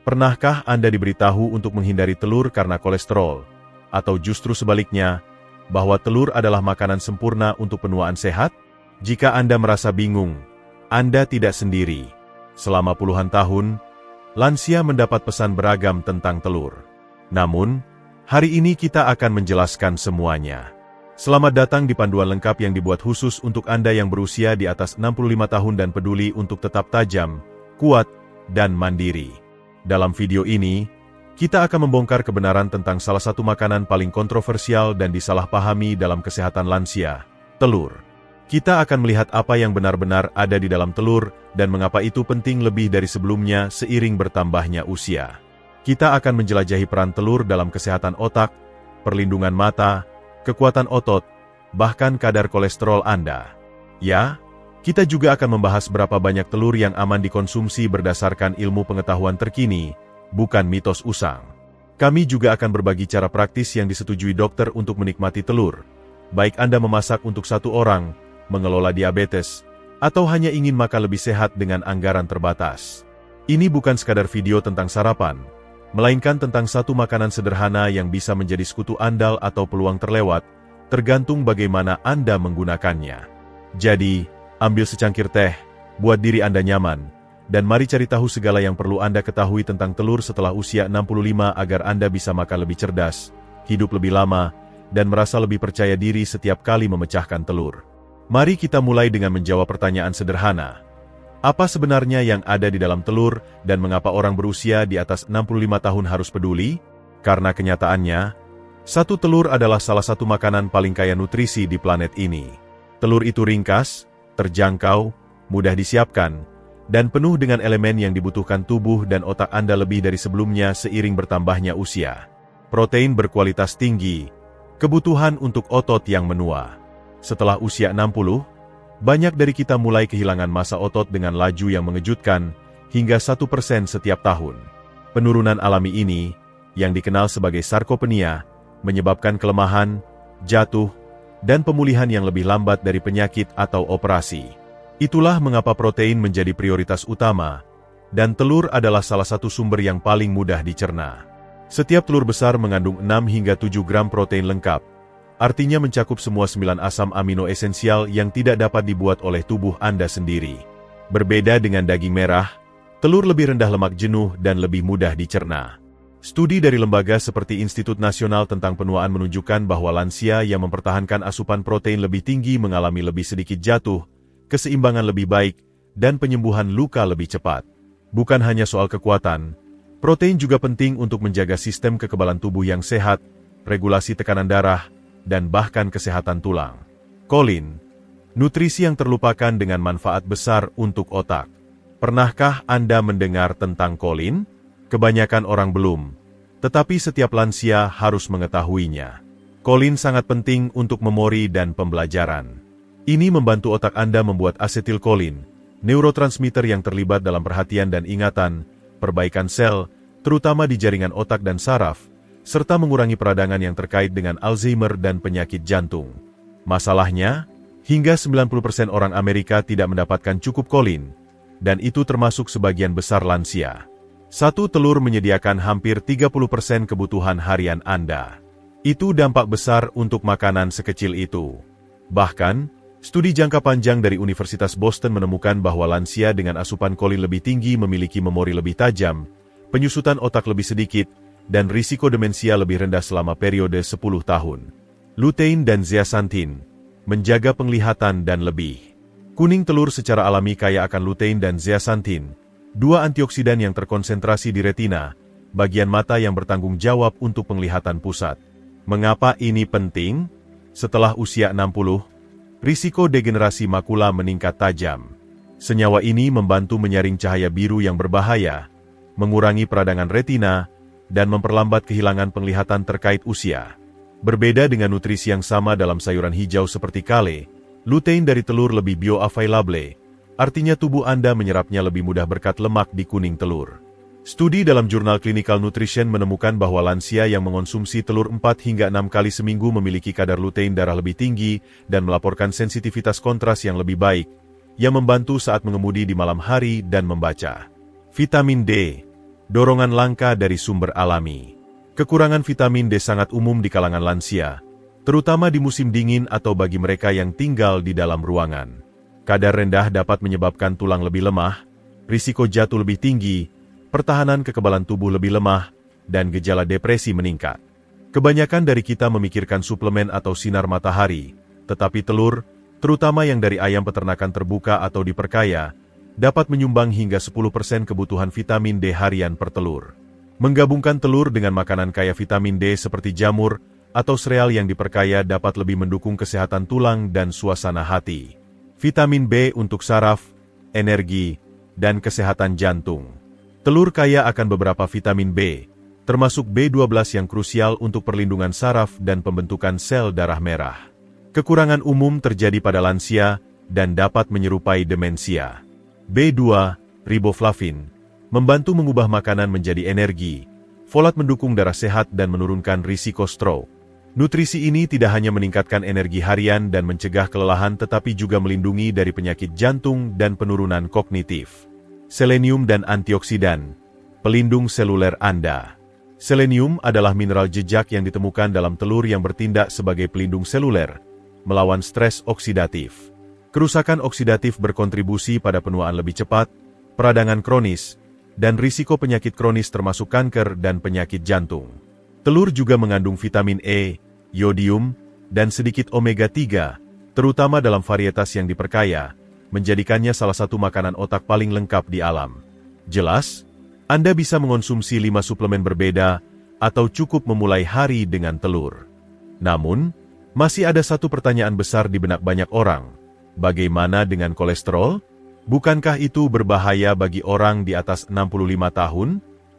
Pernahkah Anda diberitahu untuk menghindari telur karena kolesterol? Atau justru sebaliknya, bahwa telur adalah makanan sempurna untuk penuaan sehat? Jika Anda merasa bingung, Anda tidak sendiri. Selama puluhan tahun, lansia mendapat pesan beragam tentang telur. Namun, hari ini kita akan menjelaskan semuanya. Selamat datang di panduan lengkap yang dibuat khusus untuk Anda yang berusia di atas 65 tahun dan peduli untuk tetap tajam, kuat, dan mandiri. Dalam video ini, kita akan membongkar kebenaran tentang salah satu makanan paling kontroversial dan disalahpahami dalam kesehatan lansia, telur. Kita akan melihat apa yang benar-benar ada di dalam telur dan mengapa itu penting lebih dari sebelumnya seiring bertambahnya usia. Kita akan menjelajahi peran telur dalam kesehatan otak, perlindungan mata, kekuatan otot, bahkan kadar kolesterol Anda. Ya, kita juga akan membahas berapa banyak telur yang aman dikonsumsi berdasarkan ilmu pengetahuan terkini, bukan mitos usang. Kami juga akan berbagi cara praktis yang disetujui dokter untuk menikmati telur, baik Anda memasak untuk satu orang, mengelola diabetes, atau hanya ingin makan lebih sehat dengan anggaran terbatas. Ini bukan sekadar video tentang sarapan, melainkan tentang satu makanan sederhana yang bisa menjadi sekutu andal atau peluang terlewat, tergantung bagaimana Anda menggunakannya. Jadi, ambil secangkir teh, buat diri Anda nyaman, dan mari cari tahu segala yang perlu Anda ketahui tentang telur setelah usia 65 agar Anda bisa makan lebih cerdas, hidup lebih lama, dan merasa lebih percaya diri setiap kali memecahkan telur. Mari kita mulai dengan menjawab pertanyaan sederhana. Apa sebenarnya yang ada di dalam telur, dan mengapa orang berusia di atas 65 tahun harus peduli? Karena kenyataannya, satu telur adalah salah satu makanan paling kaya nutrisi di planet ini. Telur itu ringkas, terjangkau, mudah disiapkan, dan penuh dengan elemen yang dibutuhkan tubuh dan otak Anda lebih dari sebelumnya seiring bertambahnya usia. Protein berkualitas tinggi, kebutuhan untuk otot yang menua. Setelah usia 60, banyak dari kita mulai kehilangan massa otot dengan laju yang mengejutkan, hingga 1% setiap tahun. Penurunan alami ini, yang dikenal sebagai sarkopenia, menyebabkan kelemahan, jatuh, dan pemulihan yang lebih lambat dari penyakit atau operasi. Itulah mengapa protein menjadi prioritas utama, dan telur adalah salah satu sumber yang paling mudah dicerna. Setiap telur besar mengandung 6 hingga 7 gram protein lengkap, artinya mencakup semua 9 asam amino esensial yang tidak dapat dibuat oleh tubuh Anda sendiri. Berbeda dengan daging merah, telur lebih rendah lemak jenuh dan lebih mudah dicerna. Studi dari lembaga seperti Institut Nasional tentang Penuaan menunjukkan bahwa lansia yang mempertahankan asupan protein lebih tinggi mengalami lebih sedikit jatuh, keseimbangan lebih baik, dan penyembuhan luka lebih cepat. Bukan hanya soal kekuatan, protein juga penting untuk menjaga sistem kekebalan tubuh yang sehat, regulasi tekanan darah, dan bahkan kesehatan tulang. Kolin, nutrisi yang terlupakan dengan manfaat besar untuk otak. Pernahkah Anda mendengar tentang kolin? Kebanyakan orang belum, tetapi setiap lansia harus mengetahuinya. Kolin sangat penting untuk memori dan pembelajaran. Ini membantu otak Anda membuat asetilkolin, neurotransmitter yang terlibat dalam perhatian dan ingatan, perbaikan sel, terutama di jaringan otak dan saraf, serta mengurangi peradangan yang terkait dengan Alzheimer dan penyakit jantung. Masalahnya, hingga 90% orang Amerika tidak mendapatkan cukup kolin, dan itu termasuk sebagian besar lansia. Satu telur menyediakan hampir 30% kebutuhan harian Anda. Itu dampak besar untuk makanan sekecil itu. Bahkan, studi jangka panjang dari Universitas Boston menemukan bahwa lansia dengan asupan kolin lebih tinggi memiliki memori lebih tajam, penyusutan otak lebih sedikit, dan risiko demensia lebih rendah selama periode 10 tahun. Lutein dan zeaxanthin menjaga penglihatan dan lebih. Kuning telur secara alami kaya akan lutein dan zeaxanthin, dua antioksidan yang terkonsentrasi di retina, bagian mata yang bertanggung jawab untuk penglihatan pusat. Mengapa ini penting? Setelah usia 60, risiko degenerasi makula meningkat tajam. Senyawa ini membantu menyaring cahaya biru yang berbahaya, mengurangi peradangan retina, dan memperlambat kehilangan penglihatan terkait usia. Berbeda dengan nutrisi yang sama dalam sayuran hijau seperti kale, lutein dari telur lebih bioavailable, artinya tubuh Anda menyerapnya lebih mudah berkat lemak di kuning telur. Studi dalam jurnal Clinical Nutrition menemukan bahwa lansia yang mengonsumsi telur 4 hingga 6 kali seminggu memiliki kadar lutein darah lebih tinggi dan melaporkan sensitivitas kontras yang lebih baik, yang membantu saat mengemudi di malam hari dan membaca. Vitamin D. Dorongan langka dari sumber alami. Kekurangan vitamin D sangat umum di kalangan lansia, terutama di musim dingin atau bagi mereka yang tinggal di dalam ruangan. Kadar rendah dapat menyebabkan tulang lebih lemah, risiko jatuh lebih tinggi, pertahanan kekebalan tubuh lebih lemah, dan gejala depresi meningkat. Kebanyakan dari kita memikirkan suplemen atau sinar matahari, tetapi telur, terutama yang dari ayam peternakan terbuka atau diperkaya, dapat menyumbang hingga 10% kebutuhan vitamin D harian per telur. Menggabungkan telur dengan makanan kaya vitamin D seperti jamur atau sereal yang diperkaya dapat lebih mendukung kesehatan tulang dan suasana hati. Vitamin B untuk saraf, energi, dan kesehatan jantung. Telur kaya akan beberapa vitamin B, termasuk B12 yang krusial untuk perlindungan saraf dan pembentukan sel darah merah. Kekurangan umum terjadi pada lansia dan dapat menyerupai demensia. B2, riboflavin, membantu mengubah makanan menjadi energi. Folat mendukung darah sehat dan menurunkan risiko stroke. Nutrisi ini tidak hanya meningkatkan energi harian dan mencegah kelelahan tetapi juga melindungi dari penyakit jantung dan penurunan kognitif. Selenium dan antioksidan, pelindung seluler Anda. Selenium adalah mineral jejak yang ditemukan dalam telur yang bertindak sebagai pelindung seluler, melawan stres oksidatif. Kerusakan oksidatif berkontribusi pada penuaan lebih cepat, peradangan kronis, dan risiko penyakit kronis termasuk kanker dan penyakit jantung. Telur juga mengandung vitamin E, yodium, dan sedikit omega-3, terutama dalam varietas yang diperkaya, menjadikannya salah satu makanan otak paling lengkap di alam. Jelas, Anda bisa mengonsumsi 5 suplemen berbeda, atau cukup memulai hari dengan telur. Namun, masih ada satu pertanyaan besar di benak banyak orang. Bagaimana dengan kolesterol? Bukankah itu berbahaya bagi orang di atas 65 tahun?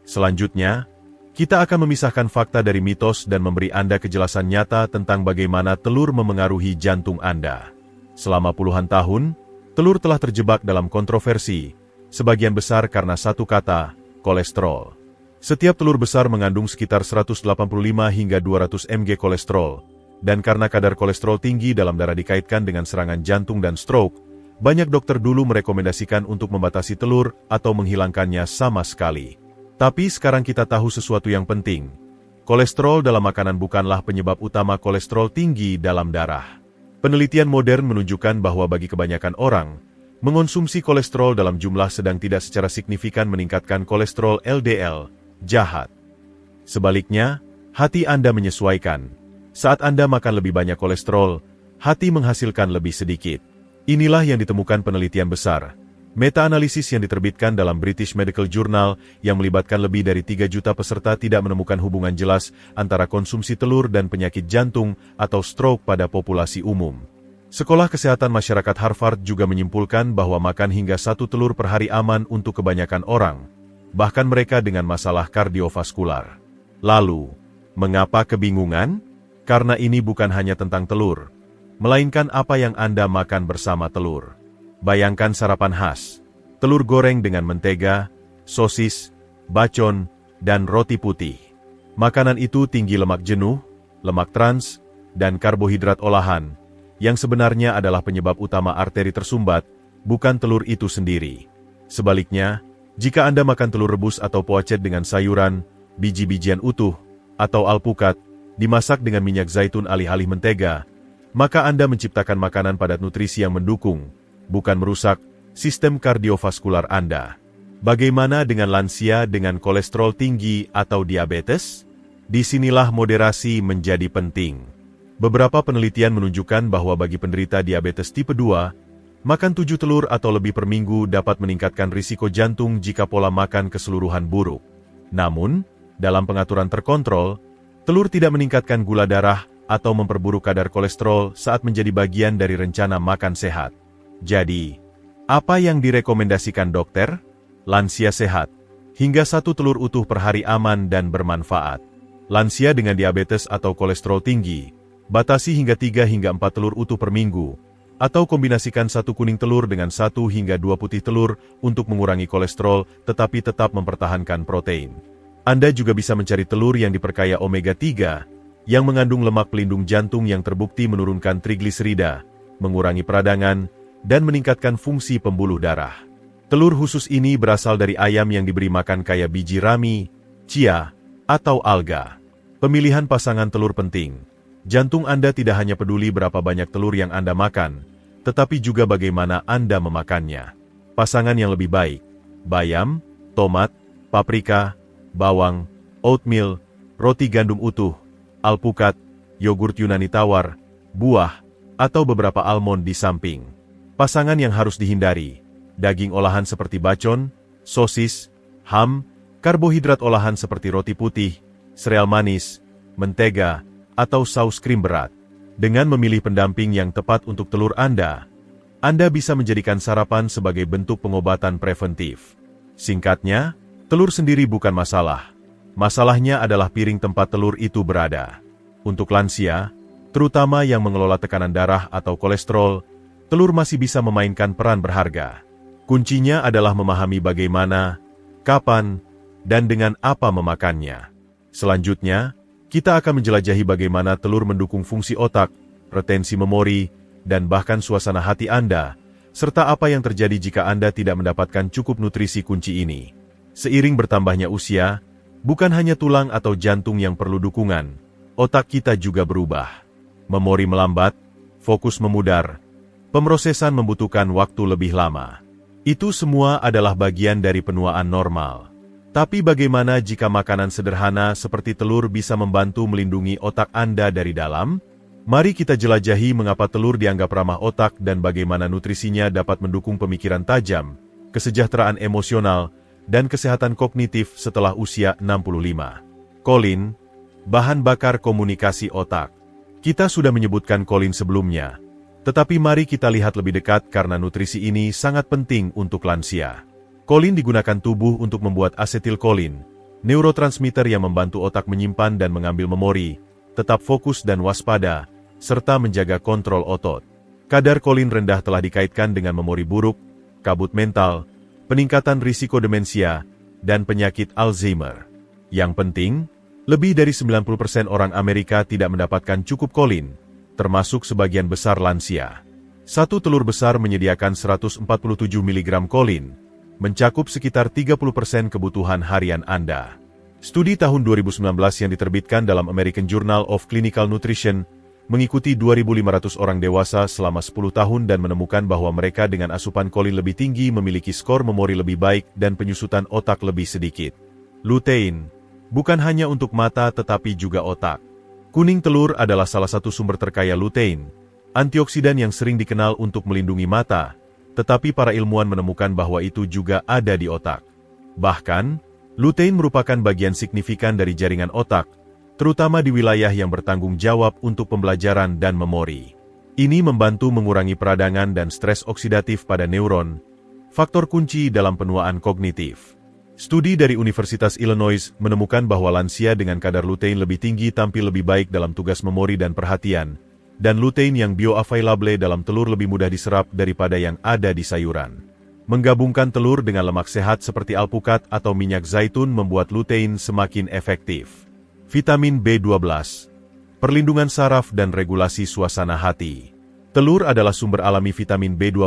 Selanjutnya, kita akan memisahkan fakta dari mitos dan memberi Anda kejelasan nyata tentang bagaimana telur memengaruhi jantung Anda. Selama puluhan tahun, telur telah terjebak dalam kontroversi, sebagian besar karena satu kata, kolesterol. Setiap telur besar mengandung sekitar 185 hingga 200 mg kolesterol, dan karena kadar kolesterol tinggi dalam darah dikaitkan dengan serangan jantung dan stroke, banyak dokter dulu merekomendasikan untuk membatasi telur atau menghilangkannya sama sekali. Tapi sekarang kita tahu sesuatu yang penting. Kolesterol dalam makanan bukanlah penyebab utama kolesterol tinggi dalam darah. Penelitian modern menunjukkan bahwa bagi kebanyakan orang, mengonsumsi kolesterol dalam jumlah sedang tidak secara signifikan meningkatkan kolesterol LDL jahat. Sebaliknya, hati Anda menyesuaikan. Saat Anda makan lebih banyak kolesterol, hati menghasilkan lebih sedikit. Inilah yang ditemukan penelitian besar. Meta-analisis yang diterbitkan dalam British Medical Journal yang melibatkan lebih dari 3 juta peserta tidak menemukan hubungan jelas antara konsumsi telur dan penyakit jantung atau stroke pada populasi umum. Sekolah Kesehatan Masyarakat Harvard juga menyimpulkan bahwa makan hingga 1 telur per hari aman untuk kebanyakan orang, bahkan mereka dengan masalah kardiovaskular. Lalu, mengapa kebingungan? Karena ini bukan hanya tentang telur, melainkan apa yang Anda makan bersama telur. Bayangkan sarapan khas, telur goreng dengan mentega, sosis, bacon, dan roti putih. Makanan itu tinggi lemak jenuh, lemak trans, dan karbohidrat olahan, yang sebenarnya adalah penyebab utama arteri tersumbat, bukan telur itu sendiri. Sebaliknya, jika Anda makan telur rebus atau poachet dengan sayuran, biji-bijian utuh, atau alpukat, dimasak dengan minyak zaitun alih-alih mentega, maka Anda menciptakan makanan padat nutrisi yang mendukung, bukan merusak, sistem kardiovaskular Anda. Bagaimana dengan lansia dengan kolesterol tinggi atau diabetes? Disinilah moderasi menjadi penting. Beberapa penelitian menunjukkan bahwa bagi penderita diabetes tipe 2, makan 7 telur atau lebih per minggu dapat meningkatkan risiko jantung jika pola makan keseluruhan buruk. Namun, dalam pengaturan terkontrol, telur tidak meningkatkan gula darah atau memperburuk kadar kolesterol saat menjadi bagian dari rencana makan sehat. Jadi, apa yang direkomendasikan dokter? Lansia sehat. Hingga 1 telur utuh per hari aman dan bermanfaat. Lansia dengan diabetes atau kolesterol tinggi, batasi hingga 3 hingga 4 telur utuh per minggu, atau kombinasikan 1 kuning telur dengan 1 hingga 2 putih telur untuk mengurangi kolesterol tetapi tetap mempertahankan protein. Anda juga bisa mencari telur yang diperkaya omega-3, yang mengandung lemak pelindung jantung yang terbukti menurunkan trigliserida, mengurangi peradangan, dan meningkatkan fungsi pembuluh darah. Telur khusus ini berasal dari ayam yang diberi makan kayak biji rami, chia, atau alga. Pemilihan pasangan telur penting. Jantung Anda tidak hanya peduli berapa banyak telur yang Anda makan, tetapi juga bagaimana Anda memakannya. Pasangan yang lebih baik: bayam, tomat, paprika, bawang, oatmeal, roti gandum utuh, alpukat, yogurt Yunani tawar, buah, atau beberapa almond di samping. Pasangan yang harus dihindari: daging olahan seperti bacon, sosis, ham, karbohidrat olahan seperti roti putih, sereal manis, mentega, atau saus krim berat. Dengan memilih pendamping yang tepat untuk telur Anda bisa menjadikan sarapan sebagai bentuk pengobatan preventif. Singkatnya, telur sendiri bukan masalah. Masalahnya adalah piring tempat telur itu berada. Untuk lansia, terutama yang mengelola tekanan darah atau kolesterol, telur masih bisa memainkan peran berharga. Kuncinya adalah memahami bagaimana, kapan, dan dengan apa memakannya. Selanjutnya, kita akan menjelajahi bagaimana telur mendukung fungsi otak, retensi memori, dan bahkan suasana hati Anda, serta apa yang terjadi jika Anda tidak mendapatkan cukup nutrisi kunci ini. Seiring bertambahnya usia, bukan hanya tulang atau jantung yang perlu dukungan, otak kita juga berubah. Memori melambat, fokus memudar, pemrosesan membutuhkan waktu lebih lama. Itu semua adalah bagian dari penuaan normal. Tapi bagaimana jika makanan sederhana seperti telur bisa membantu melindungi otak Anda dari dalam? Mari kita jelajahi mengapa telur dianggap ramah otak dan bagaimana nutrisinya dapat mendukung pemikiran tajam, kesejahteraan emosional, dan kesehatan kognitif setelah usia 65. Kolin, bahan bakar komunikasi otak. Kita sudah menyebutkan kolin sebelumnya, tetapi mari kita lihat lebih dekat karena nutrisi ini sangat penting untuk lansia. Kolin digunakan tubuh untuk membuat asetilkolin, neurotransmitter yang membantu otak menyimpan dan mengambil memori, tetap fokus dan waspada, serta menjaga kontrol otot. Kadar kolin rendah telah dikaitkan dengan memori buruk, kabut mental, peningkatan risiko demensia, dan penyakit Alzheimer. Yang penting, lebih dari 90% orang Amerika tidak mendapatkan cukup kolin, termasuk sebagian besar lansia. Satu telur besar menyediakan 147 mg kolin, mencakup sekitar 30% kebutuhan harian Anda. Studi tahun 2019 yang diterbitkan dalam American Journal of Clinical Nutrition mengikuti 2.500 orang dewasa selama 10 tahun dan menemukan bahwa mereka dengan asupan kolin lebih tinggi memiliki skor memori lebih baik dan penyusutan otak lebih sedikit. Lutein, bukan hanya untuk mata tetapi juga otak. Kuning telur adalah salah satu sumber terkaya lutein, antioksidan yang sering dikenal untuk melindungi mata, tetapi para ilmuwan menemukan bahwa itu juga ada di otak. Bahkan, lutein merupakan bagian signifikan dari jaringan otak, terutama di wilayah yang bertanggung jawab untuk pembelajaran dan memori. Ini membantu mengurangi peradangan dan stres oksidatif pada neuron, faktor kunci dalam penuaan kognitif. Studi dari Universitas Illinois menemukan bahwa lansia dengan kadar lutein lebih tinggi tampil lebih baik dalam tugas memori dan perhatian, dan lutein yang bioavailable dalam telur lebih mudah diserap daripada yang ada di sayuran. Menggabungkan telur dengan lemak sehat seperti alpukat atau minyak zaitun membuat lutein semakin efektif. Vitamin B12, perlindungan saraf dan regulasi suasana hati. Telur adalah sumber alami vitamin B12,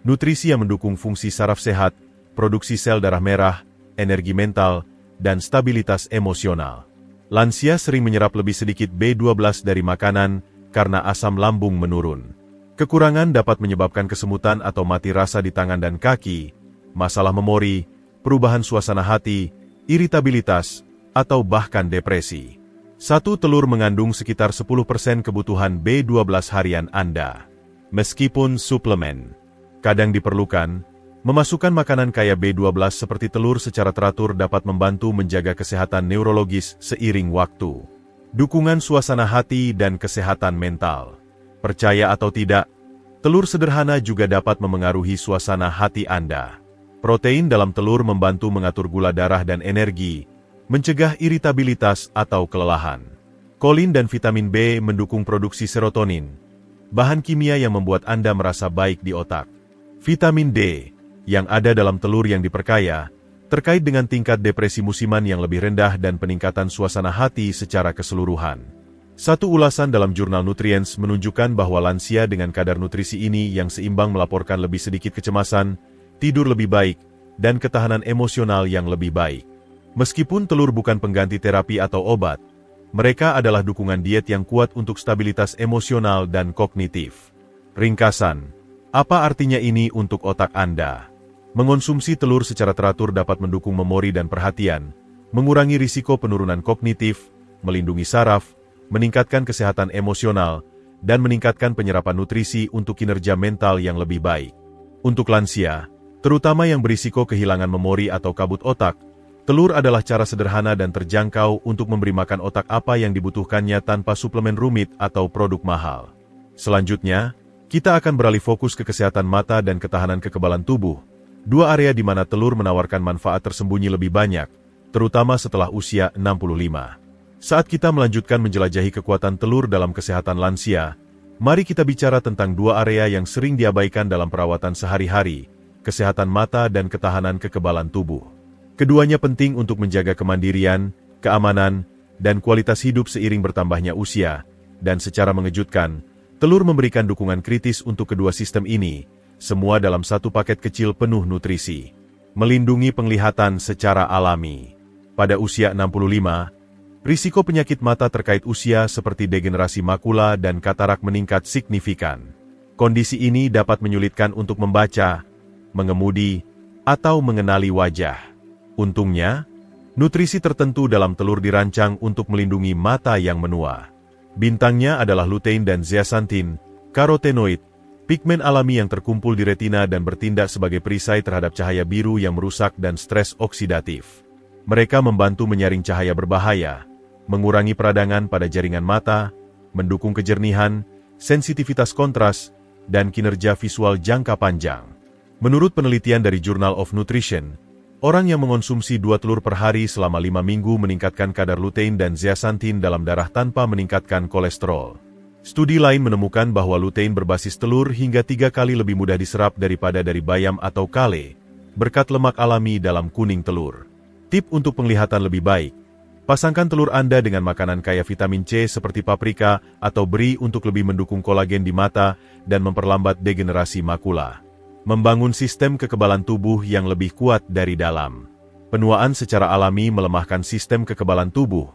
nutrisi yang mendukung fungsi saraf sehat, produksi sel darah merah, energi mental, dan stabilitas emosional. Lansia sering menyerap lebih sedikit B12 dari makanan karena asam lambung menurun. Kekurangan dapat menyebabkan kesemutan atau mati rasa di tangan dan kaki, masalah memori, perubahan suasana hati, iritabilitas, atau bahkan depresi. Satu telur mengandung sekitar 10% kebutuhan B12 harian Anda. Meskipun suplemen kadang diperlukan, memasukkan makanan kaya B12 seperti telur secara teratur dapat membantu menjaga kesehatan neurologis seiring waktu. Dukungan suasana hati dan kesehatan mental. Percaya atau tidak, telur sederhana juga dapat memengaruhi suasana hati Anda. Protein dalam telur membantu mengatur gula darah dan energi, mencegah iritabilitas atau kelelahan. Kolin dan vitamin B mendukung produksi serotonin, bahan kimia yang membuat Anda merasa baik di otak. Vitamin D, yang ada dalam telur yang diperkaya, terkait dengan tingkat depresi musiman yang lebih rendah dan peningkatan suasana hati secara keseluruhan. Satu ulasan dalam jurnal Nutrients menunjukkan bahwa lansia dengan kadar nutrisi ini yang seimbang melaporkan lebih sedikit kecemasan, tidur lebih baik, dan ketahanan emosional yang lebih baik. Meskipun telur bukan pengganti terapi atau obat, mereka adalah dukungan diet yang kuat untuk stabilitas emosional dan kognitif. Ringkasan, apa artinya ini untuk otak Anda? Mengonsumsi telur secara teratur dapat mendukung memori dan perhatian, mengurangi risiko penurunan kognitif, melindungi saraf, meningkatkan kesehatan emosional, dan meningkatkan penyerapan nutrisi untuk kinerja mental yang lebih baik. Untuk lansia, terutama yang berisiko kehilangan memori atau kabut otak, telur adalah cara sederhana dan terjangkau untuk memberi makan otak apa yang dibutuhkannya tanpa suplemen rumit atau produk mahal. Selanjutnya, kita akan beralih fokus ke kesehatan mata dan ketahanan kekebalan tubuh, dua area di mana telur menawarkan manfaat tersembunyi lebih banyak, terutama setelah usia 65. Saat kita melanjutkan menjelajahi kekuatan telur dalam kesehatan lansia, mari kita bicara tentang dua area yang sering diabaikan dalam perawatan sehari-hari, kesehatan mata dan ketahanan kekebalan tubuh. Keduanya penting untuk menjaga kemandirian, keamanan, dan kualitas hidup seiring bertambahnya usia, dan secara mengejutkan, telur memberikan dukungan kritis untuk kedua sistem ini, semua dalam satu paket kecil penuh nutrisi. Melindungi penglihatan secara alami. Pada usia 65, risiko penyakit mata terkait usia seperti degenerasi makula dan katarak meningkat signifikan. Kondisi ini dapat menyulitkan untuk membaca, mengemudi, atau mengenali wajah. Untungnya, nutrisi tertentu dalam telur dirancang untuk melindungi mata yang menua. Bintangnya adalah lutein dan zeaxanthin, karotenoid, pigmen alami yang terkumpul di retina dan bertindak sebagai perisai terhadap cahaya biru yang merusak dan stres oksidatif. Mereka membantu menyaring cahaya berbahaya, mengurangi peradangan pada jaringan mata, mendukung kejernihan, sensitivitas kontras, dan kinerja visual jangka panjang. Menurut penelitian dari Journal of Nutrition, orang yang mengonsumsi 2 telur per hari selama 5 minggu meningkatkan kadar lutein dan zeaxanthin dalam darah tanpa meningkatkan kolesterol. Studi lain menemukan bahwa lutein berbasis telur hingga 3 kali lebih mudah diserap daripada dari bayam atau kale, berkat lemak alami dalam kuning telur. Tip untuk penglihatan lebih baik. Pasangkan telur Anda dengan makanan kaya vitamin C seperti paprika atau beri untuk lebih mendukung kolagen di mata dan memperlambat degenerasi makula. Membangun sistem kekebalan tubuh yang lebih kuat dari dalam. Penuaan secara alami melemahkan sistem kekebalan tubuh,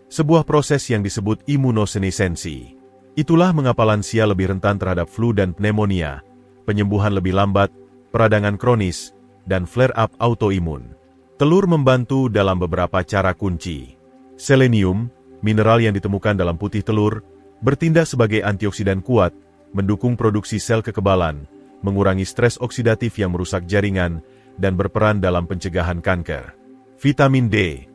sebuah proses yang disebut imunosenesensi. Itulah mengapa lansia lebih rentan terhadap flu dan pneumonia, penyembuhan lebih lambat, peradangan kronis, dan flare-up autoimun. Telur membantu dalam beberapa cara kunci. Selenium, mineral yang ditemukan dalam putih telur, bertindak sebagai antioksidan kuat, mendukung produksi sel kekebalan, mengurangi stres oksidatif yang merusak jaringan, dan berperan dalam pencegahan kanker. Vitamin D,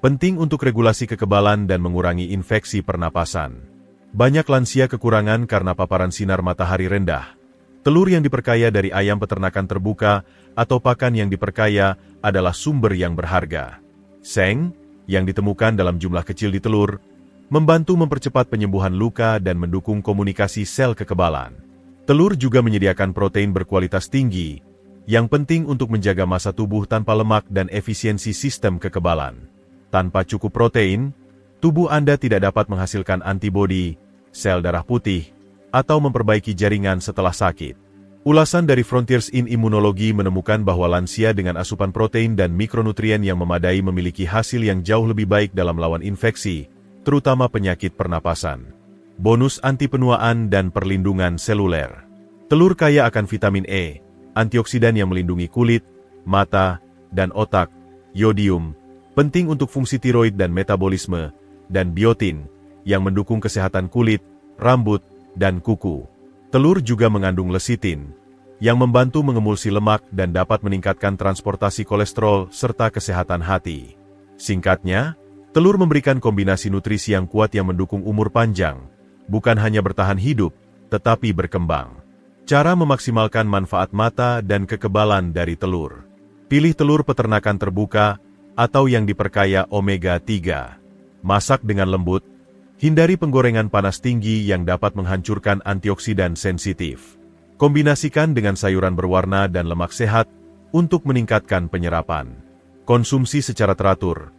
penting untuk regulasi kekebalan dan mengurangi infeksi pernapasan. Banyak lansia kekurangan karena paparan sinar matahari rendah. Telur yang diperkaya dari ayam peternakan terbuka atau pakan yang diperkaya adalah sumber yang berharga. Seng, yang ditemukan dalam jumlah kecil di telur, membantu mempercepat penyembuhan luka dan mendukung komunikasi sel kekebalan. Telur juga menyediakan protein berkualitas tinggi, yang penting untuk menjaga massa tubuh tanpa lemak dan efisiensi sistem kekebalan. Tanpa cukup protein, tubuh Anda tidak dapat menghasilkan antibodi, sel darah putih, atau memperbaiki jaringan setelah sakit. Ulasan dari Frontiers in Immunology menemukan bahwa lansia dengan asupan protein dan mikronutrien yang memadai memiliki hasil yang jauh lebih baik dalam melawan infeksi, terutama penyakit pernapasan. Bonus anti penuaan dan perlindungan seluler. Telur kaya akan vitamin E, antioksidan yang melindungi kulit, mata, dan otak, yodium, penting untuk fungsi tiroid dan metabolisme, dan biotin, yang mendukung kesehatan kulit, rambut, dan kuku. Telur juga mengandung lecitin, yang membantu mengemulsi lemak dan dapat meningkatkan transportasi kolesterol serta kesehatan hati. Singkatnya, telur memberikan kombinasi nutrisi yang kuat yang mendukung umur panjang, bukan hanya bertahan hidup, tetapi berkembang. Cara memaksimalkan manfaat mata dan kekebalan dari telur. Pilih telur peternakan terbuka atau yang diperkaya omega-3. Masak dengan lembut. Hindari penggorengan panas tinggi yang dapat menghancurkan antioksidan sensitif. Kombinasikan dengan sayuran berwarna dan lemak sehat untuk meningkatkan penyerapan. Konsumsi secara teratur.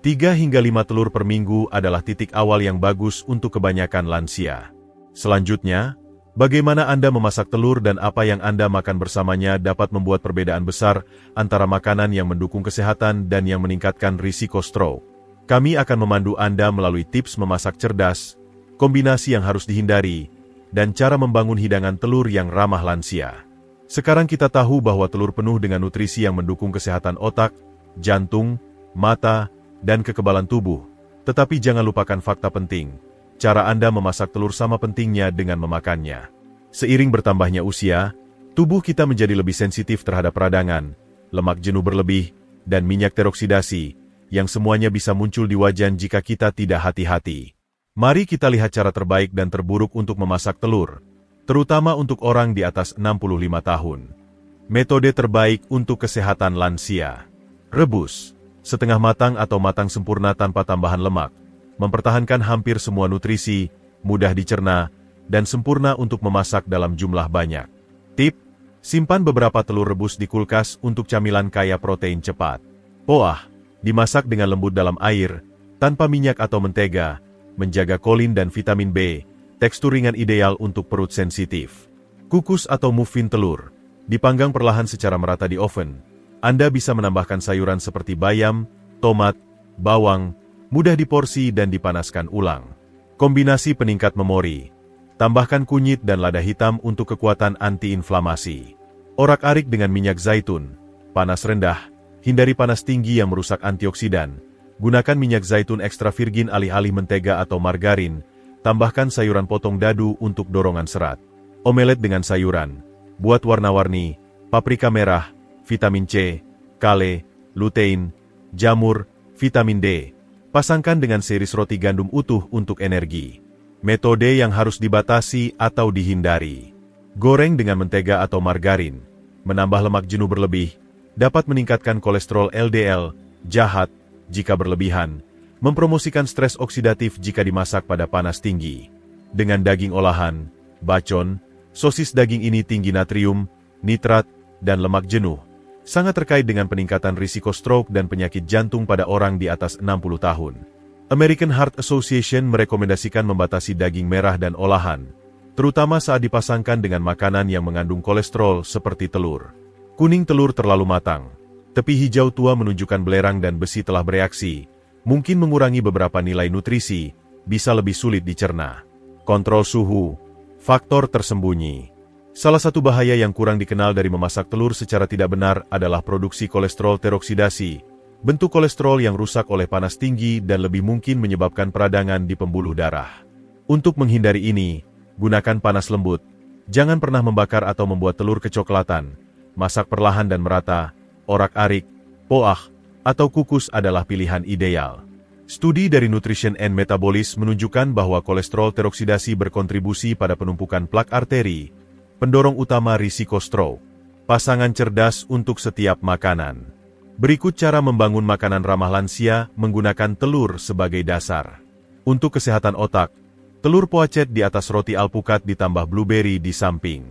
3 hingga 5 telur per minggu adalah titik awal yang bagus untuk kebanyakan lansia. Selanjutnya, Bagaimana Anda memasak telur dan apa yang Anda makan bersamanya dapat membuat perbedaan besar antara makanan yang mendukung kesehatan dan yang meningkatkan risiko stroke. Kami akan memandu Anda melalui tips memasak cerdas, kombinasi yang harus dihindari, dan cara membangun hidangan telur yang ramah lansia. Sekarang kita tahu bahwa telur penuh dengan nutrisi yang mendukung kesehatan otak, jantung, mata, dan kekebalan tubuh. Tetapi jangan lupakan fakta penting. Cara Anda memasak telur sama pentingnya dengan memakannya. Seiring bertambahnya usia, tubuh kita menjadi lebih sensitif terhadap peradangan, lemak jenuh berlebih, dan minyak teroksidasi, yang semuanya bisa muncul di wajan jika kita tidak hati-hati. Mari kita lihat cara terbaik dan terburuk untuk memasak telur, terutama untuk orang di atas 65 tahun. Metode terbaik untuk kesehatan lansia. Rebus, setengah matang atau matang sempurna tanpa tambahan lemak, mempertahankan hampir semua nutrisi, mudah dicerna, dan sempurna untuk memasak dalam jumlah banyak. Tip, simpan beberapa telur rebus di kulkas untuk camilan kaya protein cepat. Poah, dimasak dengan lembut dalam air, tanpa minyak atau mentega, menjaga kolin dan vitamin B, tekstur ringan ideal untuk perut sensitif. Kukus atau muffin telur, dipanggang perlahan secara merata di oven. Anda bisa menambahkan sayuran seperti bayam, tomat, bawang, mudah diporsi dan dipanaskan ulang. Kombinasi peningkat memori. Tambahkan kunyit dan lada hitam untuk kekuatan antiinflamasi. Orak-arik dengan minyak zaitun. Panas rendah. Hindari panas tinggi yang merusak antioksidan. Gunakan minyak zaitun ekstra virgin alih-alih mentega atau margarin. Tambahkan sayuran potong dadu untuk dorongan serat. Omelet dengan sayuran. Buat warna-warni, paprika merah, vitamin C, kale, lutein, jamur, vitamin D. Pasangkan dengan series roti gandum utuh untuk energi. Metode yang harus dibatasi atau dihindari. Goreng dengan mentega atau margarin. Menambah lemak jenuh berlebih. Dapat meningkatkan kolesterol LDL, jahat, jika berlebihan, mempromosikan stres oksidatif jika dimasak pada panas tinggi. Dengan daging olahan, bacon, sosis daging ini tinggi natrium, nitrat, dan lemak jenuh, sangat terkait dengan peningkatan risiko stroke dan penyakit jantung pada orang di atas 60 tahun. American Heart Association merekomendasikan membatasi daging merah dan olahan, terutama saat dipasangkan dengan makanan yang mengandung kolesterol seperti telur. Kuning telur terlalu matang. Tepi hijau tua menunjukkan belerang dan besi telah bereaksi, mungkin mengurangi beberapa nilai nutrisi, bisa lebih sulit dicerna. Kontrol suhu, faktor tersembunyi. Salah satu bahaya yang kurang dikenal dari memasak telur secara tidak benar adalah produksi kolesterol teroksidasi, bentuk kolesterol yang rusak oleh panas tinggi dan lebih mungkin menyebabkan peradangan di pembuluh darah. Untuk menghindari ini, gunakan panas lembut. Jangan pernah membakar atau membuat telur kecoklatan. Masak perlahan dan merata. Orak-arik, poah, atau kukus adalah pilihan ideal. Studi dari Nutrition and Metabolism menunjukkan bahwa kolesterol teroksidasi berkontribusi pada penumpukan plak arteri, pendorong utama risiko stroke. Pasangan cerdas untuk setiap makanan. Berikut cara membangun makanan ramah lansia menggunakan telur sebagai dasar. Untuk kesehatan otak, telur poacet di atas roti alpukat ditambah blueberry di samping.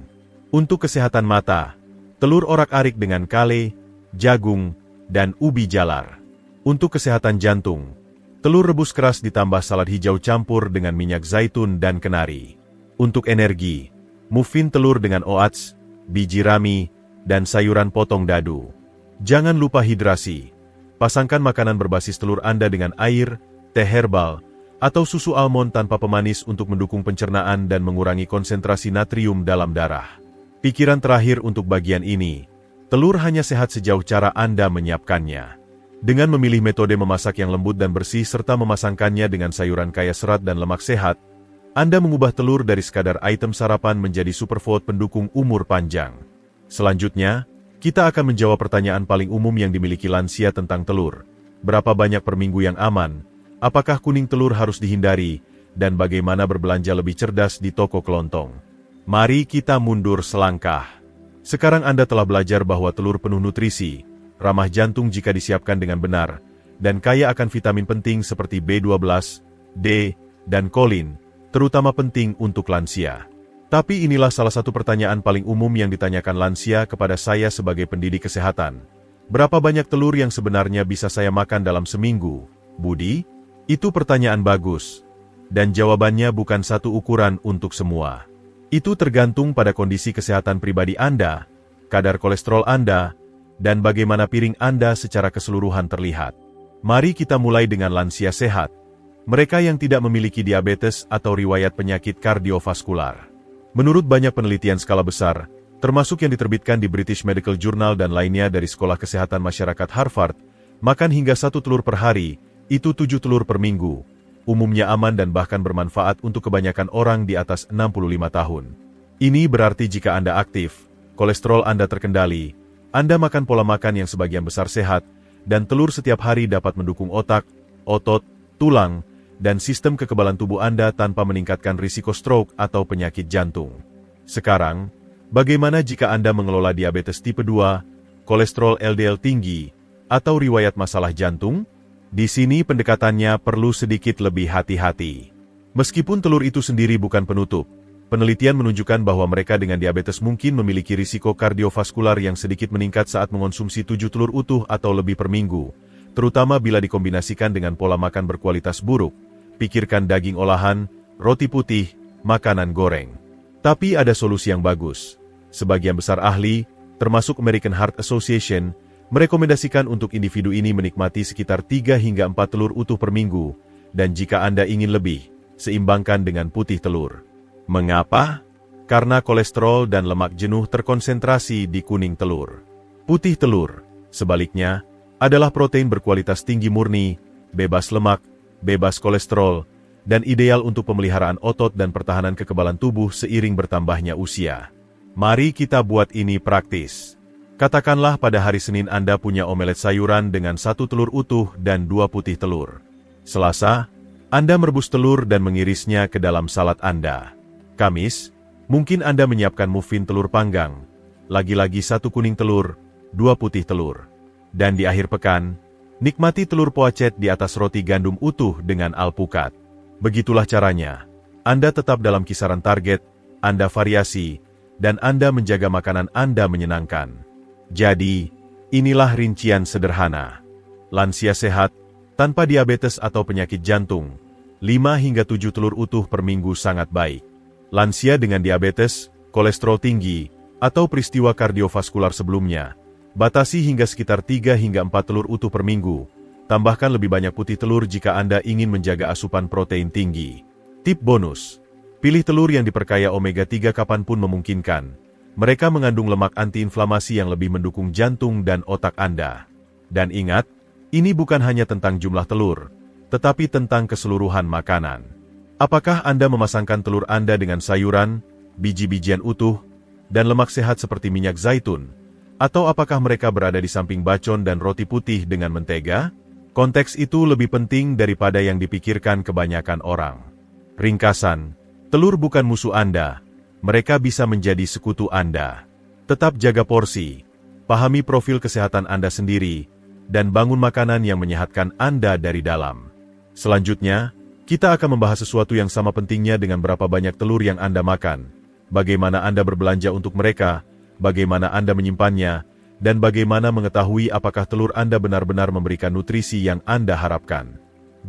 Untuk kesehatan mata, telur orak-arik dengan kale, jagung, dan ubi jalar. Untuk kesehatan jantung, telur rebus keras ditambah salad hijau campur dengan minyak zaitun dan kenari. Untuk energi, muffin telur dengan oats, biji rami, dan sayuran potong dadu. Jangan lupa hidrasi. Pasangkan makanan berbasis telur Anda dengan air, teh herbal, atau susu almond tanpa pemanis untuk mendukung pencernaan dan mengurangi konsentrasi natrium dalam darah. Pikiran terakhir untuk bagian ini. Telur hanya sehat sejauh cara Anda menyiapkannya. Dengan memilih metode memasak yang lembut dan bersih serta memasangkannya dengan sayuran kaya serat dan lemak sehat, Anda mengubah telur dari sekadar item sarapan menjadi superfood pendukung umur panjang. Selanjutnya, kita akan menjawab pertanyaan paling umum yang dimiliki lansia tentang telur. Berapa banyak per minggu yang aman? Apakah kuning telur harus dihindari? Dan bagaimana berbelanja lebih cerdas di toko kelontong? Mari kita mundur selangkah. Sekarang Anda telah belajar bahwa telur penuh nutrisi, ramah jantung jika disiapkan dengan benar, dan kaya akan vitamin penting seperti B12, D, dan kolin, terutama penting untuk lansia. Tapi inilah salah satu pertanyaan paling umum yang ditanyakan lansia kepada saya sebagai pendidik kesehatan. Berapa banyak telur yang sebenarnya bisa saya makan dalam seminggu, Budi? Itu pertanyaan bagus. Dan jawabannya bukan satu ukuran untuk semua. Itu tergantung pada kondisi kesehatan pribadi Anda, kadar kolesterol Anda, dan bagaimana piring Anda secara keseluruhan terlihat. Mari kita mulai dengan lansia sehat. Mereka yang tidak memiliki diabetes atau riwayat penyakit kardiovaskular. Menurut banyak penelitian skala besar, termasuk yang diterbitkan di British Medical Journal dan lainnya dari Sekolah Kesehatan Masyarakat Harvard, makan hingga 1 telur per hari, itu 7 telur per minggu, umumnya aman dan bahkan bermanfaat untuk kebanyakan orang di atas 65 tahun. Ini berarti jika Anda aktif, kolesterol Anda terkendali, Anda makan pola makan yang sebagian besar sehat, dan telur setiap hari dapat mendukung otak, otot, tulang, dan sistem kekebalan tubuh Anda tanpa meningkatkan risiko stroke atau penyakit jantung. Sekarang, bagaimana jika Anda mengelola diabetes tipe 2, kolesterol LDL tinggi, atau riwayat masalah jantung? Di sini pendekatannya perlu sedikit lebih hati-hati. Meskipun telur itu sendiri bukan penutup, penelitian menunjukkan bahwa mereka dengan diabetes mungkin memiliki risiko kardiovaskular yang sedikit meningkat saat mengonsumsi 7 telur utuh atau lebih per minggu, terutama bila dikombinasikan dengan pola makan berkualitas buruk. Pikirkan daging olahan, roti putih, makanan goreng. Tapi ada solusi yang bagus. Sebagian besar ahli, termasuk American Heart Association, merekomendasikan untuk individu ini menikmati sekitar 3 hingga 4 telur utuh per minggu, dan jika Anda ingin lebih, seimbangkan dengan putih telur. Mengapa? Karena kolesterol dan lemak jenuh terkonsentrasi di kuning telur. Putih telur, sebaliknya, adalah protein berkualitas tinggi murni, bebas lemak, bebas kolesterol, dan ideal untuk pemeliharaan otot dan pertahanan kekebalan tubuh seiring bertambahnya usia. Mari kita buat ini praktis. Katakanlah pada hari Senin Anda punya omelet sayuran dengan 1 telur utuh dan 2 putih telur. Selasa, Anda merebus telur dan mengirisnya ke dalam salad Anda. Kamis, mungkin Anda menyiapkan muffin telur panggang, lagi-lagi 1 kuning telur, 2 putih telur. Dan di akhir pekan, nikmati telur poacet di atas roti gandum utuh dengan alpukat. Begitulah caranya. Anda tetap dalam kisaran target, Anda variasi, dan Anda menjaga makanan Anda menyenangkan. Jadi, inilah rincian sederhana. Lansia sehat, tanpa diabetes atau penyakit jantung, 5 hingga 7 telur utuh per minggu sangat baik. Lansia dengan diabetes, kolesterol tinggi, atau peristiwa kardiovaskular sebelumnya, batasi hingga sekitar 3 hingga 4 telur utuh per minggu. Tambahkan lebih banyak putih telur jika Anda ingin menjaga asupan protein tinggi. Tip bonus, pilih telur yang diperkaya omega-3 kapanpun memungkinkan. Mereka mengandung lemak antiinflamasi yang lebih mendukung jantung dan otak Anda. Dan ingat, ini bukan hanya tentang jumlah telur, tetapi tentang keseluruhan makanan. Apakah Anda memasangkan telur Anda dengan sayuran, biji-bijian utuh, dan lemak sehat seperti minyak zaitun? Atau apakah mereka berada di samping bacon dan roti putih dengan mentega? Konteks itu lebih penting daripada yang dipikirkan kebanyakan orang. Ringkasan, telur bukan musuh Anda. Mereka bisa menjadi sekutu Anda. Tetap jaga porsi, pahami profil kesehatan Anda sendiri, dan bangun makanan yang menyehatkan Anda dari dalam. Selanjutnya, kita akan membahas sesuatu yang sama pentingnya dengan berapa banyak telur yang Anda makan, bagaimana Anda berbelanja untuk mereka, bagaimana Anda menyimpannya, dan bagaimana mengetahui apakah telur Anda benar-benar memberikan nutrisi yang Anda harapkan.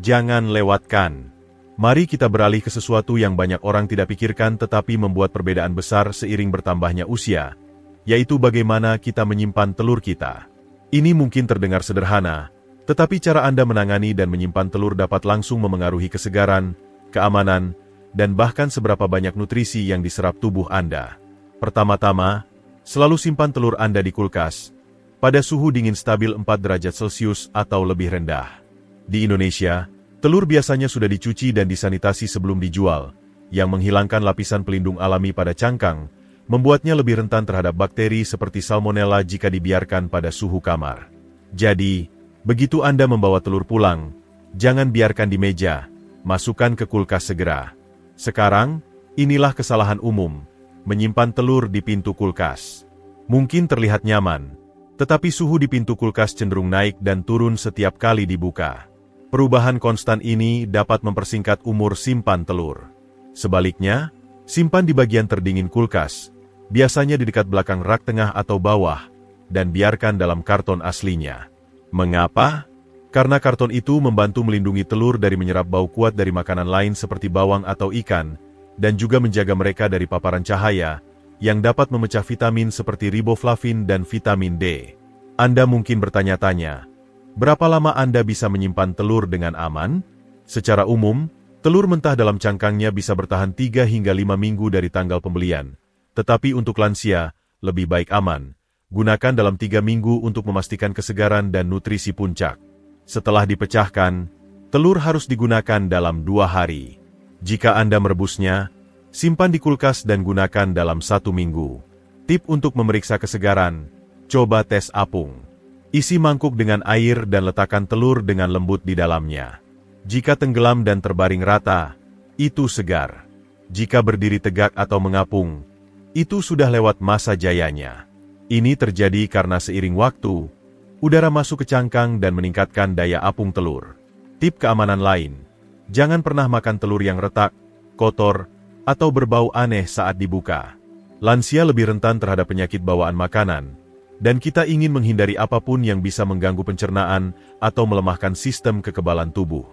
Jangan lewatkan. Mari kita beralih ke sesuatu yang banyak orang tidak pikirkan tetapi membuat perbedaan besar seiring bertambahnya usia, yaitu bagaimana kita menyimpan telur kita. Ini mungkin terdengar sederhana, tetapi cara Anda menangani dan menyimpan telur dapat langsung memengaruhi kesegaran, keamanan, dan bahkan seberapa banyak nutrisi yang diserap tubuh Anda. Pertama-tama, selalu simpan telur Anda di kulkas, pada suhu dingin stabil 4 derajat Celcius atau lebih rendah. Di Indonesia, telur biasanya sudah dicuci dan disanitasi sebelum dijual, yang menghilangkan lapisan pelindung alami pada cangkang, membuatnya lebih rentan terhadap bakteri seperti salmonella jika dibiarkan pada suhu kamar. Jadi, begitu Anda membawa telur pulang, jangan biarkan di meja, masukkan ke kulkas segera. Sekarang, inilah kesalahan umum, menyimpan telur di pintu kulkas. Mungkin terlihat nyaman, tetapi suhu di pintu kulkas cenderung naik dan turun setiap kali dibuka. Perubahan konstan ini dapat mempersingkat umur simpan telur. Sebaliknya, simpan di bagian terdingin kulkas, biasanya di dekat belakang rak tengah atau bawah, dan biarkan dalam karton aslinya. Mengapa? Karena karton itu membantu melindungi telur dari menyerap bau kuat dari makanan lain seperti bawang atau ikan, dan juga menjaga mereka dari paparan cahaya, yang dapat memecah vitamin seperti riboflavin dan vitamin D. Anda mungkin bertanya-tanya, berapa lama Anda bisa menyimpan telur dengan aman? Secara umum, telur mentah dalam cangkangnya bisa bertahan 3 hingga 5 minggu dari tanggal pembelian. Tetapi untuk lansia, lebih baik aman. Gunakan dalam 3 minggu untuk memastikan kesegaran dan nutrisi puncak. Setelah dipecahkan, telur harus digunakan dalam 2 hari. Jika Anda merebusnya, simpan di kulkas dan gunakan dalam 1 minggu. Tip untuk memeriksa kesegaran, coba tes apung. Isi mangkuk dengan air dan letakkan telur dengan lembut di dalamnya. Jika tenggelam dan terbaring rata, itu segar. Jika berdiri tegak atau mengapung, itu sudah lewat masa jayanya. Ini terjadi karena seiring waktu, udara masuk ke cangkang dan meningkatkan daya apung telur. Tip keamanan lain, jangan pernah makan telur yang retak, kotor, atau berbau aneh saat dibuka. Lansia lebih rentan terhadap penyakit bawaan makanan, dan kita ingin menghindari apapun yang bisa mengganggu pencernaan atau melemahkan sistem kekebalan tubuh.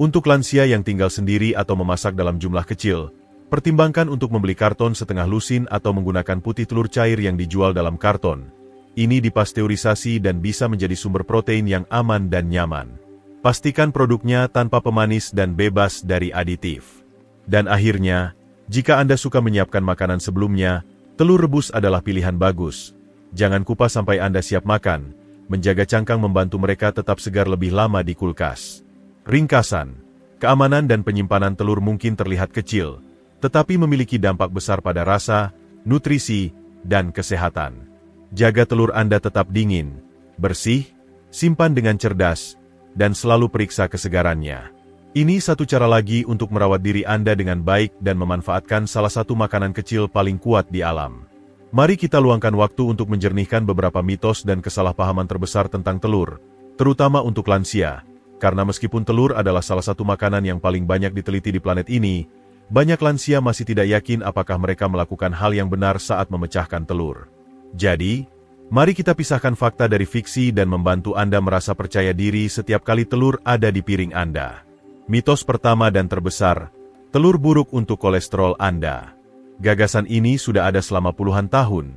Untuk lansia yang tinggal sendiri atau memasak dalam jumlah kecil, pertimbangkan untuk membeli karton setengah lusin atau menggunakan putih telur cair yang dijual dalam karton. Ini dipasteurisasi dan bisa menjadi sumber protein yang aman dan nyaman. Pastikan produknya tanpa pemanis dan bebas dari aditif. Dan akhirnya, jika Anda suka menyiapkan makanan sebelumnya, telur rebus adalah pilihan bagus. Jangan kupas sampai Anda siap makan. Menjaga cangkang membantu mereka tetap segar lebih lama di kulkas. Ringkasan, keamanan dan penyimpanan telur mungkin terlihat kecil, tetapi memiliki dampak besar pada rasa, nutrisi, dan kesehatan. Jaga telur Anda tetap dingin, bersih, simpan dengan cerdas, dan selalu periksa kesegarannya. Ini satu cara lagi untuk merawat diri Anda dengan baik dan memanfaatkan salah satu makanan kecil paling kuat di alam. Mari kita luangkan waktu untuk menjernihkan beberapa mitos dan kesalahpahaman terbesar tentang telur, terutama untuk lansia, karena meskipun telur adalah salah satu makanan yang paling banyak diteliti di planet ini, banyak lansia masih tidak yakin apakah mereka melakukan hal yang benar saat memecahkan telur. Jadi, mari kita pisahkan fakta dari fiksi dan membantu Anda merasa percaya diri setiap kali telur ada di piring Anda. Mitos pertama dan terbesar, telur buruk untuk kolesterol Anda. Gagasan ini sudah ada selama puluhan tahun,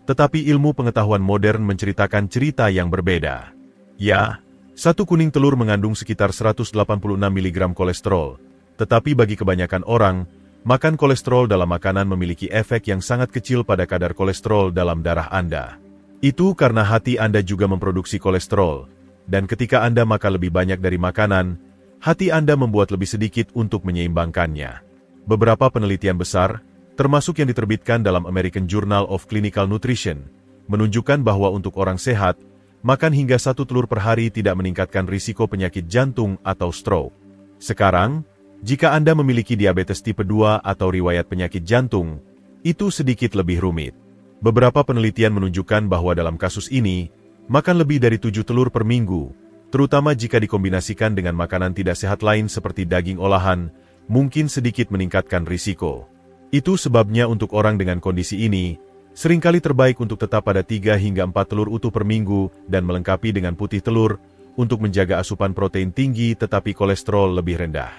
tetapi ilmu pengetahuan modern menceritakan cerita yang berbeda. Ya, satu kuning telur mengandung sekitar 186 mg kolesterol, tetapi bagi kebanyakan orang, makan kolesterol dalam makanan memiliki efek yang sangat kecil pada kadar kolesterol dalam darah Anda. Itu karena hati Anda juga memproduksi kolesterol, dan ketika Anda makan lebih banyak dari makanan, hati Anda membuat lebih sedikit untuk menyeimbangkannya. Beberapa penelitian besar, termasuk yang diterbitkan dalam American Journal of Clinical Nutrition, menunjukkan bahwa untuk orang sehat, makan hingga 1 telur per hari tidak meningkatkan risiko penyakit jantung atau stroke. Sekarang, jika Anda memiliki diabetes tipe 2 atau riwayat penyakit jantung, itu sedikit lebih rumit. Beberapa penelitian menunjukkan bahwa dalam kasus ini, makan lebih dari 7 telur per minggu, terutama jika dikombinasikan dengan makanan tidak sehat lain seperti daging olahan, mungkin sedikit meningkatkan risiko. Itu sebabnya untuk orang dengan kondisi ini, seringkali terbaik untuk tetap pada 3 hingga 4 telur utuh per minggu dan melengkapi dengan putih telur untuk menjaga asupan protein tinggi tetapi kolesterol lebih rendah.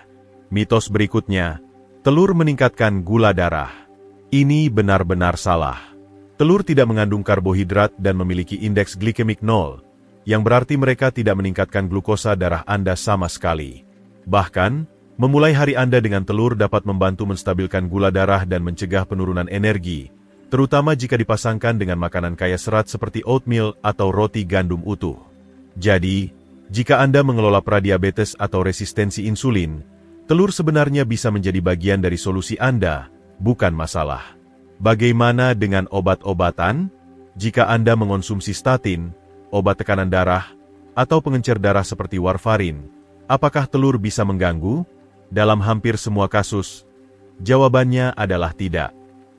Mitos berikutnya, telur meningkatkan gula darah. Ini benar-benar salah. Telur tidak mengandung karbohidrat dan memiliki indeks glikemik 0, yang berarti mereka tidak meningkatkan glukosa darah Anda sama sekali. Bahkan, memulai hari Anda dengan telur dapat membantu menstabilkan gula darah dan mencegah penurunan energi, terutama jika dipasangkan dengan makanan kaya serat seperti oatmeal atau roti gandum utuh. Jadi, jika Anda mengelola pradiabetes atau resistensi insulin, telur sebenarnya bisa menjadi bagian dari solusi Anda, bukan masalah. Bagaimana dengan obat-obatan? Jika Anda mengonsumsi statin, obat tekanan darah, atau pengencer darah seperti warfarin, apakah telur bisa mengganggu? Dalam hampir semua kasus, jawabannya adalah tidak.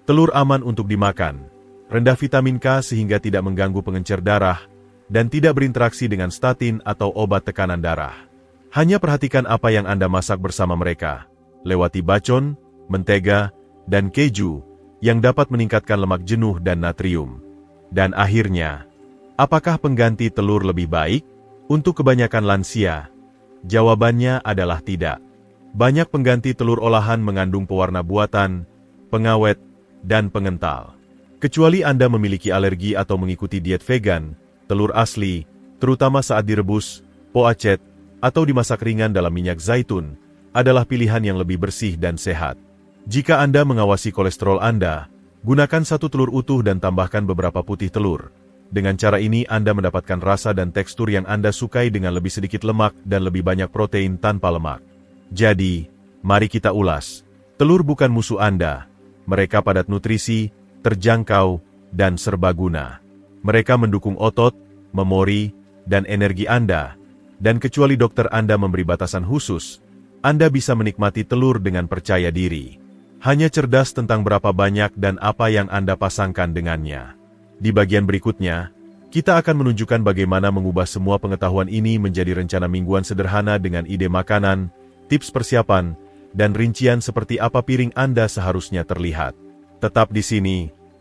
Telur aman untuk dimakan, rendah vitamin K sehingga tidak mengganggu pengencer darah, dan tidak berinteraksi dengan statin atau obat tekanan darah. Hanya perhatikan apa yang Anda masak bersama mereka, lewati bacon, mentega, dan keju, yang dapat meningkatkan lemak jenuh dan natrium. Dan akhirnya, apakah pengganti telur lebih baik? Untuk kebanyakan lansia, jawabannya adalah tidak. Banyak pengganti telur olahan mengandung pewarna buatan, pengawet, dan pengental. Kecuali Anda memiliki alergi atau mengikuti diet vegan, telur asli, terutama saat direbus, poacet, atau dimasak ringan dalam minyak zaitun, adalah pilihan yang lebih bersih dan sehat. Jika Anda mengawasi kolesterol Anda, gunakan 1 telur utuh dan tambahkan beberapa putih telur. Dengan cara ini Anda mendapatkan rasa dan tekstur yang Anda sukai dengan lebih sedikit lemak dan lebih banyak protein tanpa lemak. Jadi, mari kita ulas. Telur bukan musuh Anda. Mereka padat nutrisi, terjangkau, dan serbaguna. Mereka mendukung otot, memori, dan energi Anda. Dan kecuali dokter Anda memberi batasan khusus, Anda bisa menikmati telur dengan percaya diri. Hanya cerdas tentang berapa banyak dan apa yang Anda pasangkan dengannya. Di bagian berikutnya, kita akan menunjukkan bagaimana mengubah semua pengetahuan ini menjadi rencana mingguan sederhana dengan ide makanan, tips persiapan, dan rincian seperti apa piring Anda seharusnya terlihat. Tetap di sini,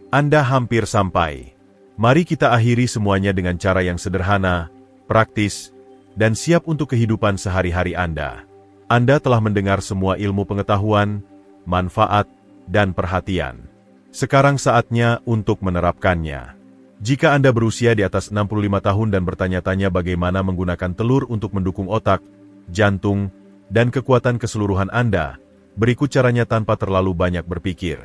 Anda hampir sampai. Mari kita akhiri semuanya dengan cara yang sederhana, praktis, dan siap untuk kehidupan sehari-hari Anda. Anda telah mendengar semua ilmu pengetahuan, manfaat, dan perhatian. Sekarang saatnya untuk menerapkannya. Jika Anda berusia di atas 65 tahun dan bertanya-tanya bagaimana menggunakan telur untuk mendukung otak, jantung, dan kekuatan keseluruhan Anda, berikut caranya tanpa terlalu banyak berpikir.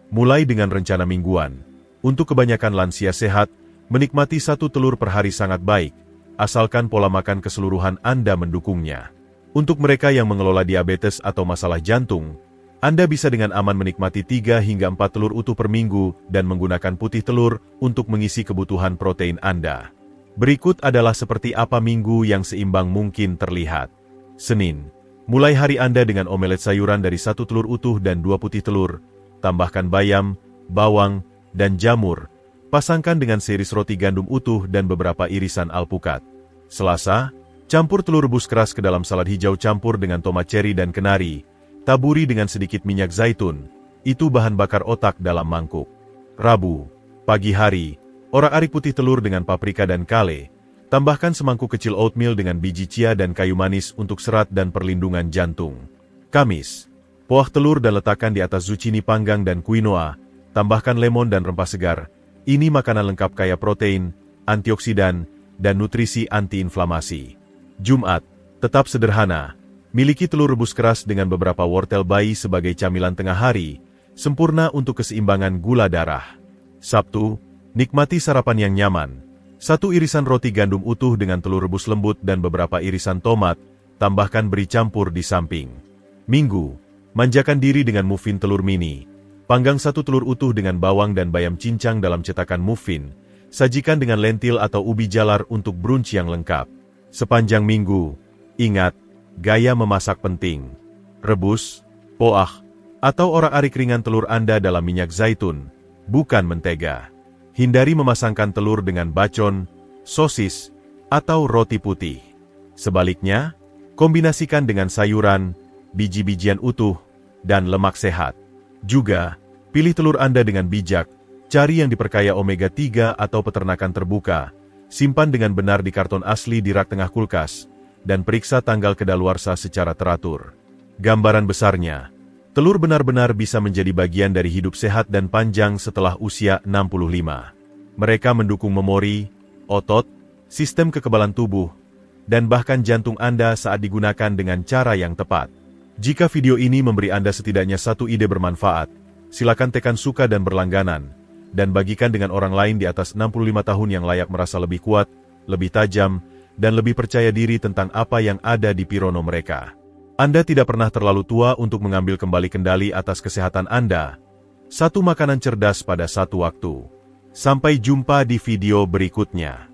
Mulai dengan rencana mingguan. Untuk kebanyakan lansia sehat, menikmati 1 telur per hari sangat baik, asalkan pola makan keseluruhan Anda mendukungnya. Untuk mereka yang mengelola diabetes atau masalah jantung, Anda bisa dengan aman menikmati 3 hingga 4 telur utuh per minggu dan menggunakan putih telur untuk mengisi kebutuhan protein Anda. Berikut adalah seperti apa minggu yang seimbang mungkin terlihat. Senin, mulai hari Anda dengan omelet sayuran dari 1 telur utuh dan 2 putih telur, tambahkan bayam, bawang, dan jamur, pasangkan dengan series roti gandum utuh dan beberapa irisan alpukat. Selasa, campur telur rebus keras ke dalam salad hijau campur dengan tomat ceri dan kenari, taburi dengan sedikit minyak zaitun, itu bahan bakar otak dalam mangkuk. Rabu, pagi hari, orak-arik putih telur dengan paprika dan kale, tambahkan semangkuk kecil oatmeal dengan biji chia dan kayu manis untuk serat dan perlindungan jantung. Kamis, poah telur dan letakkan di atas zucchini panggang dan quinoa, tambahkan lemon dan rempah segar, ini makanan lengkap kaya protein, antioksidan, dan nutrisi antiinflamasi. Jumat, tetap sederhana. Miliki telur rebus keras dengan beberapa wortel bayi sebagai camilan tengah hari, sempurna untuk keseimbangan gula darah. Sabtu, nikmati sarapan yang nyaman. 1 irisan roti gandum utuh dengan telur rebus lembut dan beberapa irisan tomat, tambahkan beri campur di samping. Minggu, manjakan diri dengan muffin telur mini. Panggang 1 telur utuh dengan bawang dan bayam cincang dalam cetakan muffin, sajikan dengan lentil atau ubi jalar untuk brunch yang lengkap. Sepanjang minggu, ingat, gaya memasak penting. Rebus, poah, atau orak-arik ringan telur Anda dalam minyak zaitun, bukan mentega. Hindari memasangkan telur dengan bacon, sosis, atau roti putih. Sebaliknya, kombinasikan dengan sayuran, biji-bijian utuh, dan lemak sehat. Juga, pilih telur Anda dengan bijak, cari yang diperkaya omega 3 atau peternakan terbuka, simpan dengan benar di karton asli di rak tengah kulkas, dan periksa tanggal kedaluarsa secara teratur. Gambaran besarnya, telur benar-benar bisa menjadi bagian dari hidup sehat dan panjang setelah usia 65. Mereka mendukung memori, otot, sistem kekebalan tubuh, dan bahkan jantung Anda saat digunakan dengan cara yang tepat. Jika video ini memberi Anda setidaknya 1 ide bermanfaat, silakan tekan suka dan berlangganan, dan bagikan dengan orang lain di atas 65 tahun yang layak merasa lebih kuat, lebih tajam, dan lebih percaya diri tentang apa yang ada di pirono mereka. Anda tidak pernah terlalu tua untuk mengambil kembali kendali atas kesehatan Anda. 1 makanan cerdas pada 1 waktu. Sampai jumpa di video berikutnya.